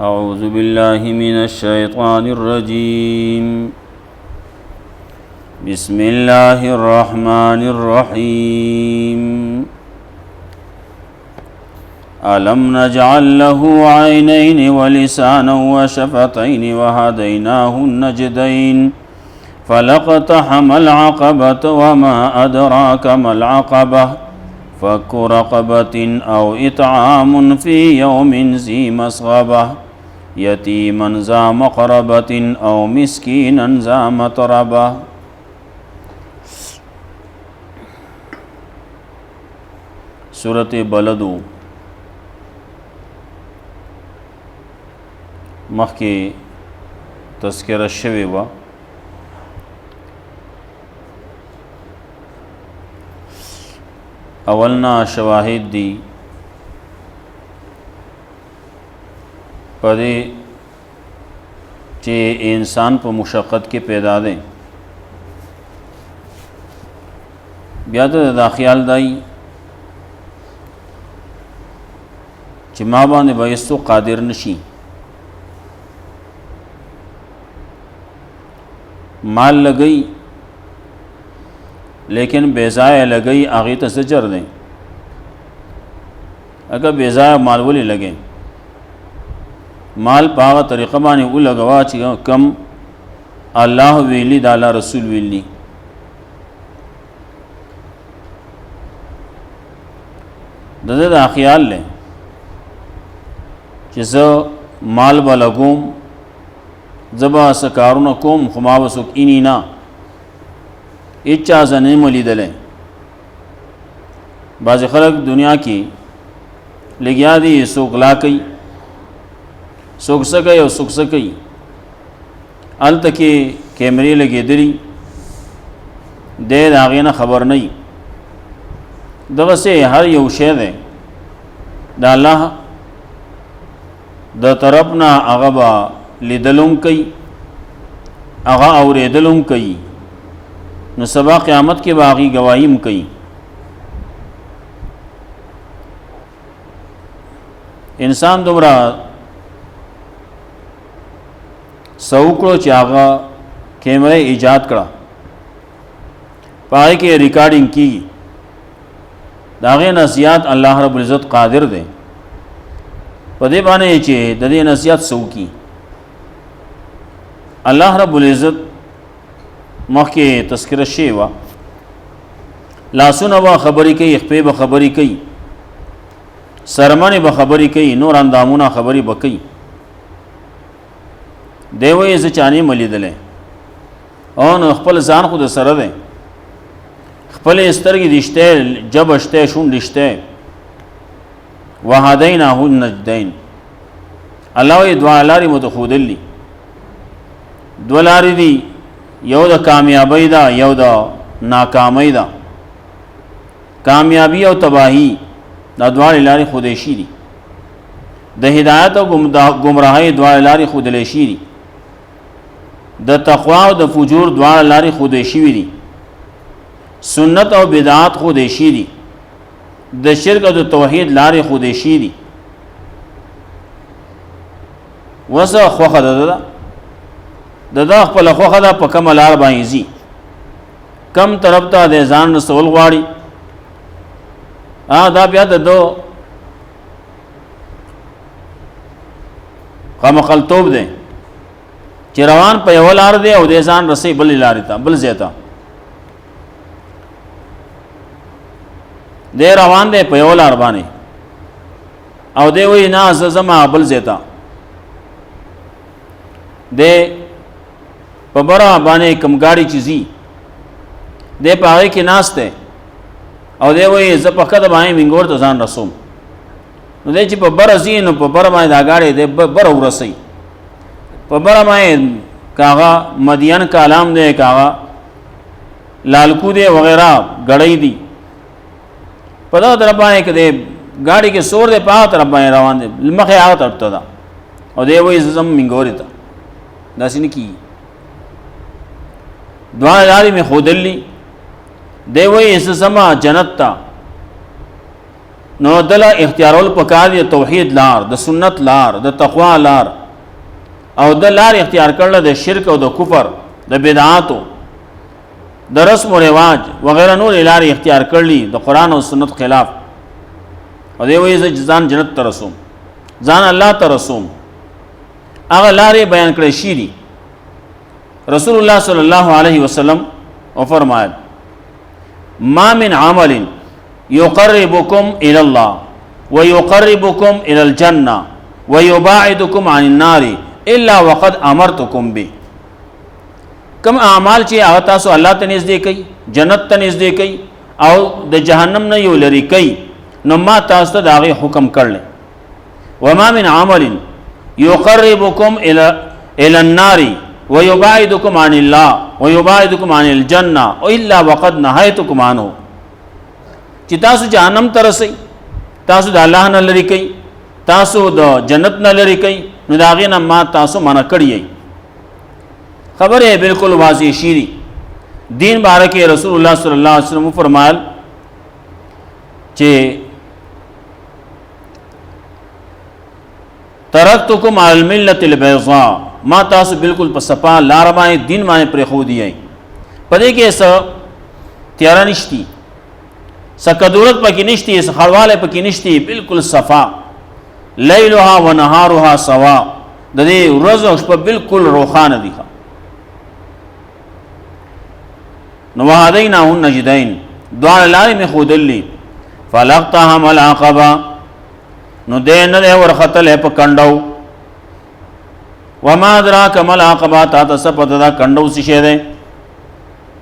أعوذ بالله من الشيطان الرجيم بسم الله الرحمن الرحيم ألم نجعل له عينين ولسانا وشفتين وهديناه النجدين فلاقتحم العقبة وما أدراك ما العقبة فك رقبة أو إطعام في يوم ذي مسغبة يتيما ذا مقربة أو مسكينا ذا متربة. سورة بلدو مخی تذکرہ شوی و اولنا شواهد دی پدې چې انسان په مشقت کې پیدا دی، بیا دا خیال دی چې ما باندې به هیڅ قادر نشي، مال لګئی لیکن بیزائے لگئی آغی تا زجر دیں. اگر بیزائے مال ولی لگیں مال پاغا طریقہ بانی او لگوا چی کم اللہ ویلی دا اللہ رسول ویلی. دا خیال لیں چی زا مال با لگوم زبا سکارون کوم خما بسوک اینی نا اچھا زنی ملی دلے. بعض خلق دنیا کی لگیا دی سوک لا کئی سوک سکئی اور سوک سکئی ال تکی کیمری لگی دری دے داغینا خبر نہیں. دغه سے ہر یو شے دے دا اللہ دا طرفنا اغبا لیدلوم کئی اغا اوریدلوم کئی نو سبا قیامت کے باغی گواہیم کئی. انسان دومره سوکړو چې هغه کیمره ایجاد کړه پای کې ریکارډینګ کی داغه نصیحت الله رب العزت قادر دی په دې باندې چې د دې نصیحت سوکی الله رب العزت مخکې تذکرہ شی وا لاسونه به خبرې کوي، خپې به خبرې کوي، سرمنې به خبرې کوي، نور اندامونه خبرې به کوي. دی وایي زه چانې ملیدلی او نو خپل ځان خو د سره دی، خپلې سترګې دې شته، ژبه شته، شونډې شته. وهدیناه النجدین الله وایي دوه لارې مو ته ښودلي، دوه لارې دي، یو د کامیابی دا یو د ناکامی دا. کامیابی او تباہی دا دوار لارې خودشی دي، د هدایت او گمراهی دوار لارې خودلشی دي، د تقوا او د فجور دوار لارې خودشی دي، سنت او بدعات خودشی دي، د شرک او د توحید لارې خودشی دي. وسه خوخه ده دا خپل خوخه ده په کومه لار باندې ځي، کم طرف ته د ځان رسول غواړي. دا بیا د دو خامخلتوب دی چې روان په یو لار دی او د ځان رسي بل لارې ته بل ځای ته دی روان دی په یو لار باندې او دی وایي نه زه ځم بل ځای ته. دی په بره باندې کم ګاډي چې ځي دی په هغې کې ناست دی او دی وایي زه په ښکته باندې منګور ته ځان رسوم. نو دی چې په بره ځي نو په بره باندې دا ګاډی دی بره ورسوي، په بره باندې که هغه مدین کالام دی، که هغه لالکو دی وغیرہ ګړی دی، په دغه طرف باندې که دی ګاډي کې سور دی په هغه طرف باندې روان دی، مخې هغه طرف ته ده او دی وایي زه ځم منګورې ته. داسې نه کېږي. دواړه لارې مې ښودلي، دی وایي زه ځمه جنت ته، نو دل اختیارول پکار دی توحید لار، د سنت لار، د تقوا لار، او د لار اختیار کړل د شرک او د کفر، د بدعاتو، د رسم و رواج وغیرہ نور لار اختیار کړلی د قرآن او سنت خلاف، او دی وایي ځان جنت ته رسوم، ځان الله ته رسوم، هغه لارې بیان کړی شي دي. رسول الله صلی الله علیه وسلم او فرمایل ما من عمل یقربکم الی الله ویقربکم الی الجنه ویباعدکم عن النار الا وقد امرتکم به. کم اعمال چې هغه تاسو الله ته نږدې کوي، جنت ته نږدې کوي او د جهنم نه یو لري کوي، نو ما تاسو ته د هغې حکم کړل. وما من عمل یقربکم الی النار ویباعدکم عن الله ویباعدکم عن الجنه الا وقد نهیتکم عنه. چې تاسو جهنم ته رسئ، تاسو د الله نه لري کوي، تاسو د جنت نه لري کوي، نو د هغې نه ما تاسو منع کړی یئ. خبره بالکل واضح شیری. دین باره کې رسول الله صلی الله علیه وسلم فرمایل چې ترکتکم علی الملة البیضاء، ما تاسو بالکل په صفا لار باندې دین باندې پرېښودی یئ. په دې کې څه تیاره نشتی، څه کدورت پکې نشتی، څه خړوالی پکې نشتی، بالکل صفا. لیلها و نهارها سوا، د دې ورځ او شپه بالکل روښانه دي. نو وهدیناه النجدین، دواړه لارې مې ښودلې. فلقتهم العقبه، نو دی نه دی ورختلی په کنډو. وما ادراک ما العقبه، تا ته څه پته ده کنډو څه شی دی؟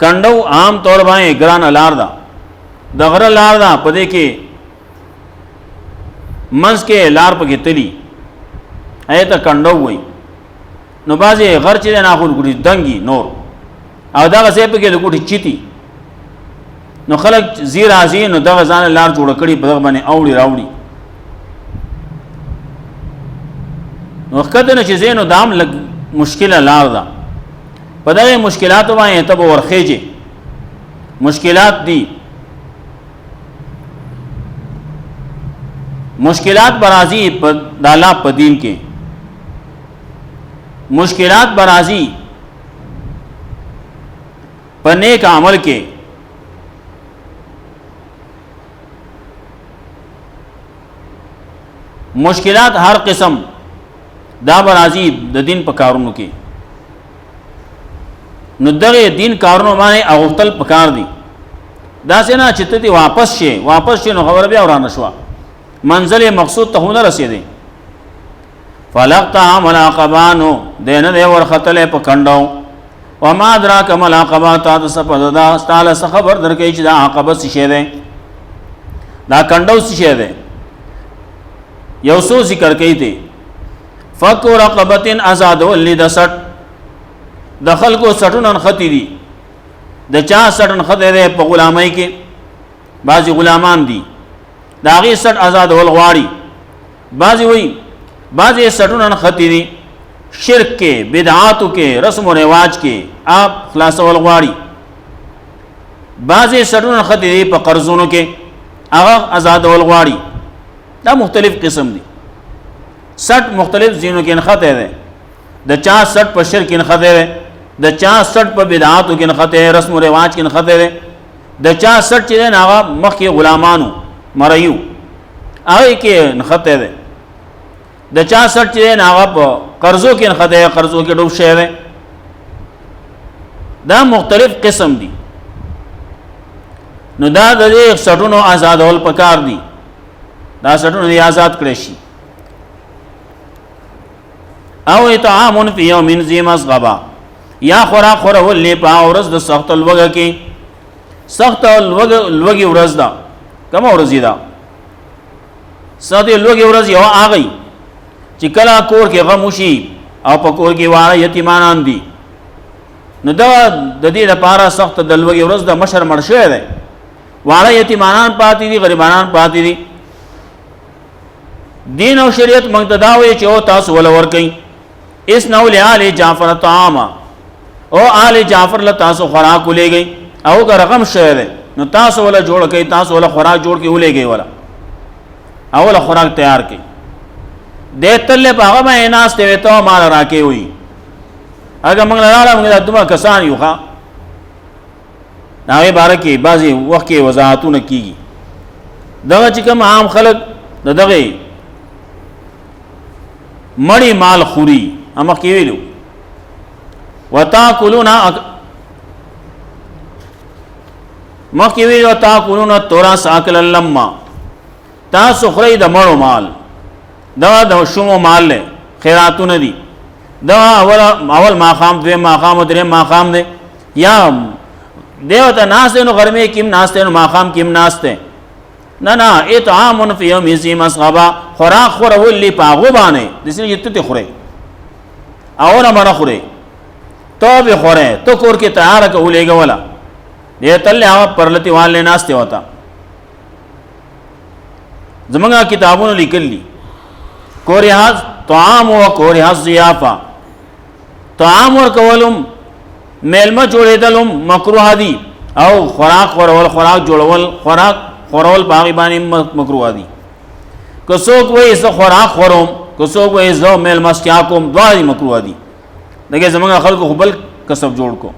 کنډو عام طور باندې ګرانه لار ده، د غره لار ده، په دې کې منځ کې لار پکې تلي، هغې ته کنډو وایي. نو بعضې غر چې دی ناخور ګوټي دنګي نور، او دغه ځای پکې د ګوټي چیتي، نو خلک ځي راځي، نو دغه ځان لار جوړه کړي، په دغه باندې اوړي راوړي. نو ښکته نه چې ځې، نو دا هم لږ مشکله لار ده. په دغې مشکلاتو باندې ته به ورخیږې. مشکلات دي، مشکلات برازي په د الله په دین کې، مشکلات برازي په نیک عمل کې، مشکلات هر قسم دا برازي د دین په کارونو کې. نو دغه دین کارونو باندې اغوتل پکار دي. داسې نه چې ته دې واپس شي، نو خبره بیا ورانه شوه، منزل مقصود ته نه رسېدی. فلقتهم العقبه، نو دی نه دی ورختلی په کنډو. وما ادراک ما العقبه، تا ته څه پته ده، تاله څه خبر درکوي چې دا عقبه څه شی دی، دا کنډو څه شی دی؟ یو څو ذکر کوي دی. فک رقبتن ازادول د سټ، د خلکو سټونه نښتي دي. د چا سټ نښتی دی؟ په غلامۍ کې بعضې غلامان دي، د هغې سټ ازادول غواړي. بعضې وایي بعضې سټونه نښتي دي شرک کې، بدعاتو کې، رسم و رواج کې، آپ خلاصول غواړي. بعضې سټونه نښتي دي په قرضونو کې، هغه ازادول غواړي. دا مختلف قسم دي. سټ مختلف ځینو کې نښتی دی. د چا سټ په شرک کې نښتی دی، د چا سټ په بدعاتو کې نښتی دی، رسم و رواج کې نښتی دی. د چا سټ چې دی هغه مخکې غلامانو مریو هغې کې نښتی دی. د چا سټ چې دی هغه په قرضو کې نښتی دی، قرضو کې ډوب شوی دی. دا مختلف قسم دي. نو دا د دې سټونو آزادول پکار دي، دا سټونه دې آزاد کړی شي. او اطعام فی یوم ذی مسغبه، یا خوراک خورول په ورځ د سخت لوږه کې. سخت لوږې ورځ ده، کومه ورځ ده؟ سخت لوږې ورځ یو هغه چې کله کور کې غم وشي او په کور کې واړه یتیمانان دي، نو دا د دې لپاره سخت د لوږې ورځ د مشر مړ شوی دی، واړه یتیمانان پاتې دي، غریبانان پاتې دي. دین او شریعت موږ ته دا وایي چې او تاسو وله ورکئ. اسنوا لآل جعفر طعاما، او آل جعفر له تاسو خوراک ولېږئ، او که رقم شوی دی نو تاسو وله جوړ کئ، تاسو وله خوراک جوړ کې ولېږئ. وله اول خوراک تیار کړي دې تل په هغه باندې ناس ته ته مال راکې وي اګه موږ لاله موږ دوه کسان یو ښا ناوی بارکه بعضی وخت کې وضاحتونه کیږي دغه چې کوم عام خلک دغه مړی مال خوري اما کې ویلو وتاکلون مخکې ویلو تاکلون تراث اکل لما تاسو خورئ د مړو مال دا د شومو مال له خیراتونه دي دا اول ماقام دوی ماقام درې ماقام دی یا دیو ته ناس نو غرمه کیم ناس نو ماقام کیم ناس ته نه اطعام فی یوم ذی مسغبه خوراک خورول لی پاغو باندې دسنه یته ته خوره او نه مړه خوره تو به خوره تو کور کې تیار کولېګه ولا دې تل هغه پرلتی والے ناس ته وتا زمونږه کتابونو لیکلي کورهاز طعام او کورهاز ضیافه طعام ور کولم میلمه جوړېدلم مکروه دي او خوراک جوړول خوراک خورول باغی باندې مکروه دي که څوک وایي زه خوراک خورم که څوک وایي زه میلمستیا کوم دواړه مکروه دي دغه زمونږه خلکو خپل کسب جوړ کو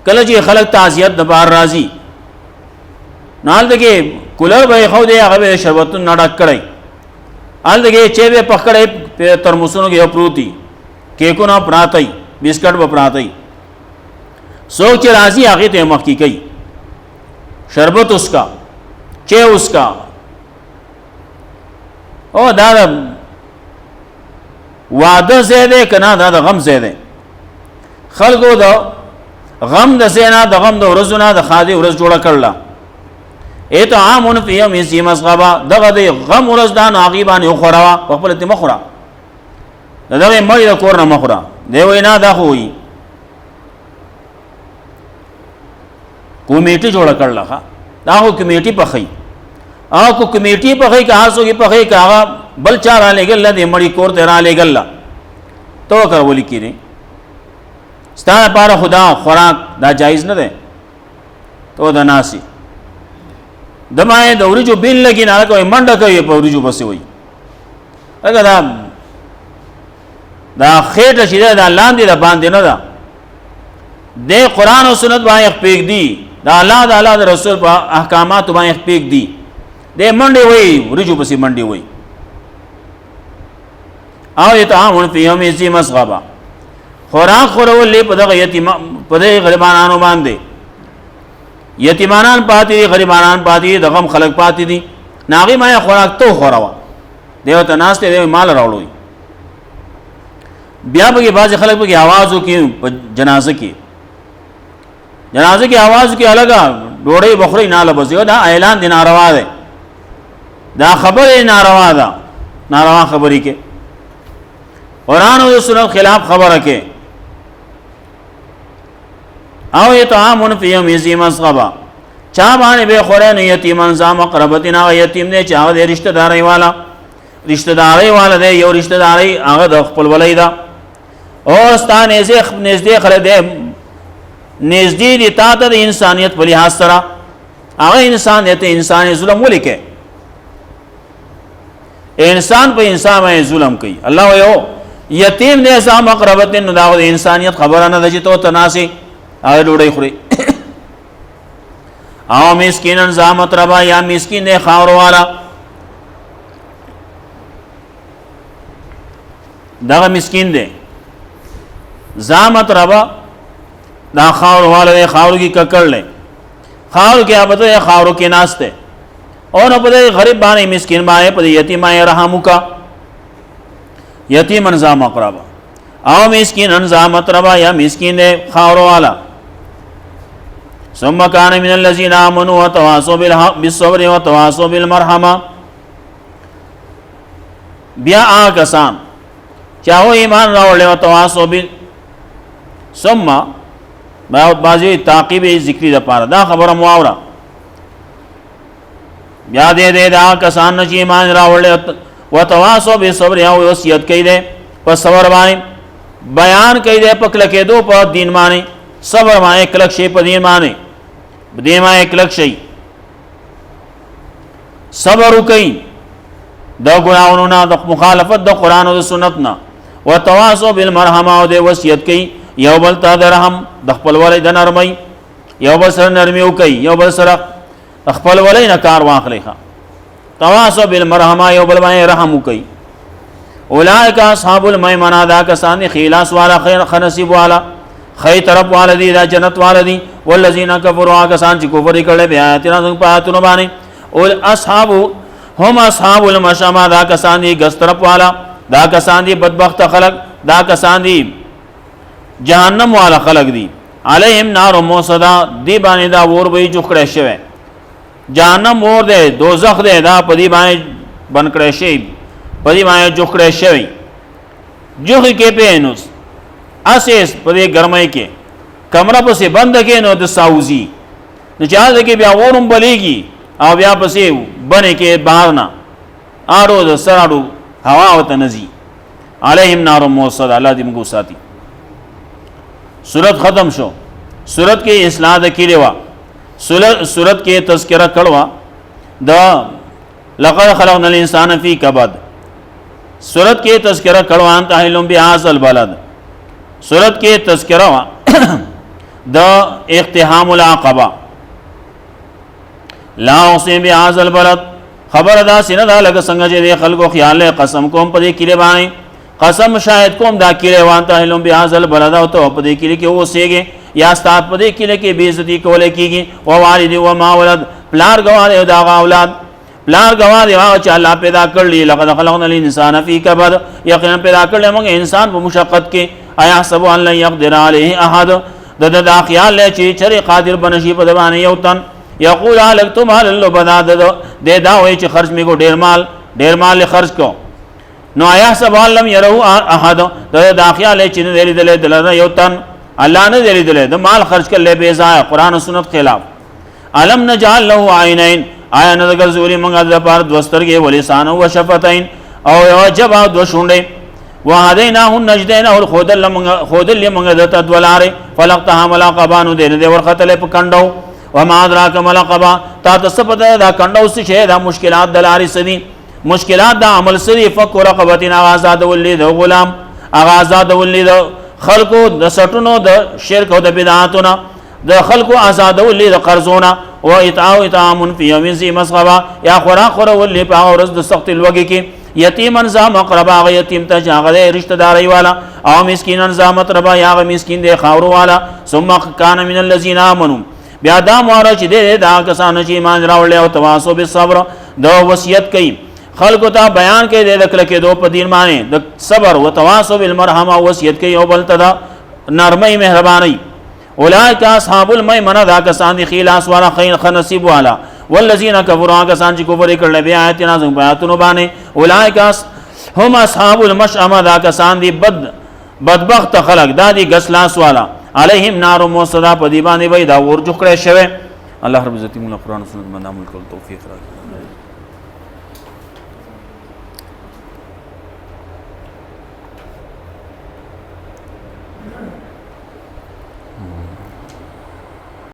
کله چې خلک تعزیت د بار راضي نال دغه کولر به خو دې هغه شربتون نډک کړی آل دغه چې به پکړې په ترموسونو کې پروتي کیکو نه پراتای بسکټ به پراتای سوچ راضي هغه ته مخ کی کوي شربت اس کا چه اس کا او دا وعده زیاده کنا دا غم زیاده خلقو دا غم د سینا د غم د ورځونه د خادي ورځ جوړه کړل اطعام فی یوم ذی مسغبه دغه د غم ورځ دا ناغیبانه خوروا خپل ته مخورا دغه مړی د کور نه مخورا دی وینا دا خوې کمیټي جوړه کړل ها دا هو کمیټي پخې او کو کمیټي پخې کا هاسو کې پخې کا بل چار لګل د مړی کور ته را لګل تو کر ولي کړي ستاره پاره خدا خوراک دا جایز نه ده تو دا ناسي دمای د ورجو بیل لګی نه کوي منډه کوي په ورجو بس وي اګه دا خېټه چې دا لاندې د باندې نه ده د قران او سنت باندې خپېګ دي دا الله د رسول په احکامات باندې خپېګ دي د منډه وي ورجو بس منډه وي او یتعامون فی یوم ذی مسغبه خوراک خورول لی په دغه یتیم په دغه غریبانو باندې یتیمانان پاتې غریبانان پاتې د غم خلق پاتې دي ناغي ما خوراک تو خوروا دیو ته ناس ته مال راوړوي بیا به بعض خلک به आवाज وکي جنازه کې आवाज کې الګا ډوړې بخوري نه لبسي دا اعلان دي ناروا ده دا خبره ناروا ده ناروا خبرې کې قرآن او سنت خلاف خبره کې او یطعامون فی یوم ذی مسغبه چا باندې به خورن یتیمان زام قربتنا یتیم نه چا د رشتہ داري والا دی یو رشتہ داري هغه د خپل ولای دا او ستانه نږدې خره دی نږدې دي تا ته د انسانیت په لحاظ سره هغه انساني ظلم ولیکه انسان په انسان باندې ظلم کوي الله یو یتیم نه زام قربتن دا د انسانیت خبره نه ده چې تو تناسي هغه ډوډۍ خوري او مسکینن زامت ربا یا مسکین نه خاور والا دا مسکین دی زامت ربا دا خاور والا دی خاور کی ککړلې خاور کې ابته خاور کې ناشته او نه په غریب باندې مسکین باندې په یتیم باندې رحم وکا یتیمن زامت ربا او مسکینن زامت ربا یا مسکین نه خاور والا ثم كان من الذين آمنوا وتواصوا بالصبر وتواصوا بالمرحمه بیا آکسان چاہو ایمان راوړل او تواصوا بال ثم بعضی تعقیب ذکری د پاره دا خبره مواوره بیا دې دا آکسان چې ایمان راوړل او تواصوا بالصبر او وصیت کوي دې په صبر باندې بیان کوي دې په کله کې دو په دین باندې صبر باندې کله شي په دین باندې دیما ایک لک شي صبر وکي د ګناہونو نه، د مخالفت د قرآن او د سنت نه. وتواصوا بالمرحمه او د وصیت کوي یو بل ته د رحم، د خپل ولې د نرمۍ، یو بل سره نرمي وکړي، یو بل سره خپل ولې نه کار واخلي. تواصوا بالمرحمه یو بل باندې رحم وکړي. اولئک اصحاب المیمنه دا کسان خلاص والا خیر خنصیب والا خی طرف والدی دا جنت والدی. والذین کفروا کسان چې کفر کړي بیا آیاتنا په آیاتونو باندې. اول اصحاب هم اصحاب المشأمه دا کسان دي ګس طرف والا، دا کسان دي بدبخت خلق، دا کسان دي جهنم والا خلق دي. علیهم نار موصدا دی باندې دا ور به جوړ کړی شوی. جهنم ور دی، دوزخ دی، دا په دی باندې بن کړی شي، په دی باندې جوړ کړی شوی. جوخ کې پینوس اساس په دې ګرمۍ کې کمره پسې بند کې نو د ساوزی نو چا کې بیا ورم بلیږي او بیا پسې بنه کې بهر نه اړو د سراړو هوا او تنزي. علیهم نار موصد. الله دې موږ ساتي. سورت ختم شو. سورت کې اصلاح د کړي وا، سورت کې تذکرہ کړوا دا لقد خلقنا الانسان فی کبد. سورت کې تذکرہ کړوا انت اهلم بهذا البلد. سورت کې تذکرہ وا د اقتحام العقبہ. لا اقسم بهذا البلد، خبر دا سینه دا لګ څنګه چې خلکو خیال له قسم کوم په دې کې باندې، قسم شاید کوم دا کې وانته اهلم بهذا البلد او ته په دې کې اوسېږي یا ستاسو په دې کې بے عزتی کول کېږي. او والد و ما ولد، پلار گواه دا اولاد، پلار گواه دی چې الله پیدا کړلی. لقد خلقنا الانسان فی کبد، یقینا پیدا کړل موږ انسان په مشقت کې. آیا حسب ان لن يقدر علیه احد، دا خیال له چې چره قادر بنشي په باندې یو تن. یقول الکتم مال لبدا د دا وای چې خرج میګو ډیر مال خرج کو. نو آیا حسب ان لم يروا احد، دا خیال چې نه لیدل دلته یو تن، الله نه لیدل د مال خرج کړل به ځای قرآن او سنت خلاف. علم نجعل له عینین، آیا نه ګرځولې موږ د پاره دوسترګې ولسان او شفتین او یو جواب دو شونډې. وهديناه النجدين او خودل موږ د تدولاره. فلقتها ملقبانو دې ورختل په کندو. وما ادراك ما العقبه، تا تصفد دا کندو څه شي، دا مشکلات دلاري سدي، مشکلات دا عمل سدي. فك رقبتنا آزاد ولید غلام، آزاد ولید خلقو د سټونو د شرک او د بدعاتونو، د خلقو آزاد ولید قرضونه. و اطعام فی یوم ذی مسغبه، یا خوراک ولید په ورځ د سخت لوګي کې. یتیمن ذا مقربا، غ یتیم ته جاغه رشتہ داري والا. او مسکینن ذا متربا، یا مسکین د خاورو والا. ثم کان من الذین آمنوا، بیا دا مور چې دا کسان چې ایمان راوړل او تواصو بالصبر، دا وصیت کوي خلکو ته بیان کوي د کله کې دو په دین باندې د صبر او تواصو بالمرحمه، وصیت کوي او بل ته نرمۍ مهرباني. اولئک اصحاب المیمنه، دا کسان دي خلاص والا خیر خنصیب والا. والذین کفروا کسان چې کفر کړل بیا آیاتنا زم بیاتونو باندې. اولئک هم اصحاب المشأمه، دا کسان دي بدبخت خلق، دا دي غسلاس والا. علیهم نار موصدا، په دی باندې وای دا ور جوړ کړی شوی. الله رب عزت موږ قرآن او سنت باندې عمل کول توفیق راکړي.